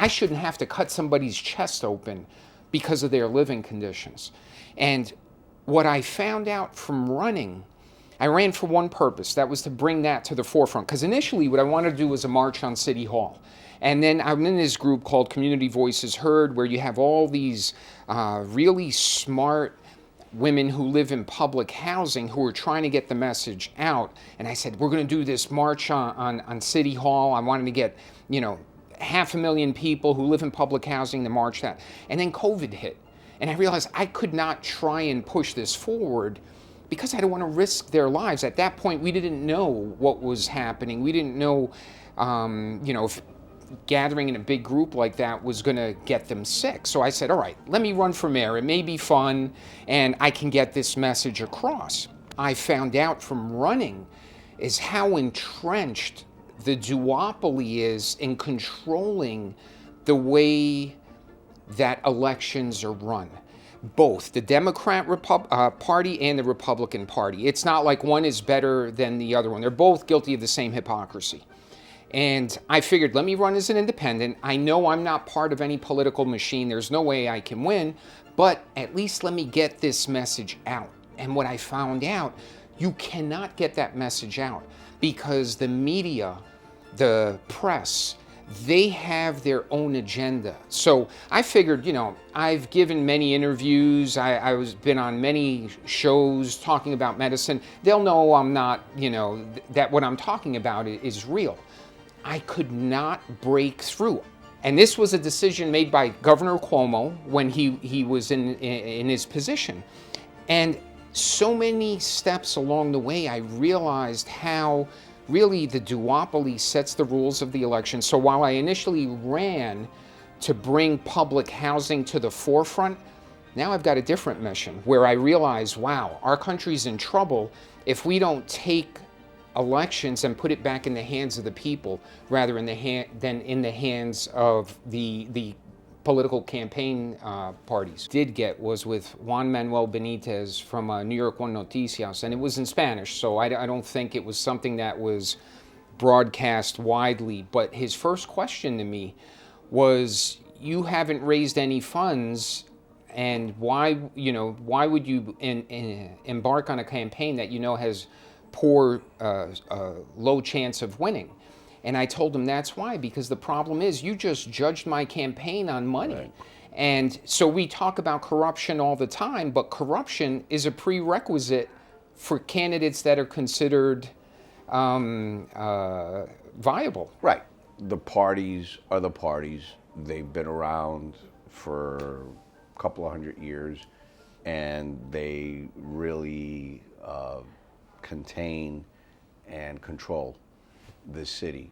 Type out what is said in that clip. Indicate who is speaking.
Speaker 1: I shouldn't have to cut somebody's chest open because of their living conditions. And what I found out from running, I ran for one purpose. That was to bring that to the forefront. Because initially what I wanted to do was a march on City Hall. And then I'm in this group called Community Voices Heard, where you have all these really smart women who live in public housing who are trying to get the message out. And I said, we're going to do this march on City Hall. I wanted to get, 500,000 people who live in public housing to march that. And then COVID hit. And I realized I could not try and push this forward because I don't want to risk their lives. At that point, we didn't know what was happening. We didn't know, if gathering in a big group like that was going to get them sick. So I said, all right, let me run for mayor. It may be fun, and I can get this message across. I found out from running is how entrenched the duopoly is in controlling the way that elections are run. Both the Democrat Party and the Republican Party. It's not like one is better than the other one. They're both guilty of the same hypocrisy. And I figured, let me run as an independent. I know I'm not part of any political machine. There's no way I can win, but at least let me get this message out. And what I found out, you cannot get that message out because the media, the press, they have their own agenda. So I figured, I've given many interviews. I was been on many shows talking about medicine. They'll know I'm not, that what I'm talking about is real. I could not break through. And this was a decision made by Governor Cuomo when he was in his position. And so many steps along the way, I realized how really the duopoly sets the rules of the election. So while I initially ran to bring public housing to the forefront, now I've got a different mission where I realize, wow, our country's in trouble if we don't take elections and put it back in the hands of the people rather than in the hands of the political campaign parties. Did get was with Juan Manuel Benitez from New York One Noticias, and it was in Spanish, so I don't think it was something that was broadcast widely. But his first question to me was, you haven't raised any funds, and why would you embark on a campaign that has poor, low chance of winning? And I told him that's why, because the problem is you just judged my campaign on money. Right. And so we talk about corruption all the time, but corruption is a prerequisite for candidates that are considered viable.
Speaker 2: Right. The parties are the parties. They've been around for a couple of 100 years, and they really contain and control this city.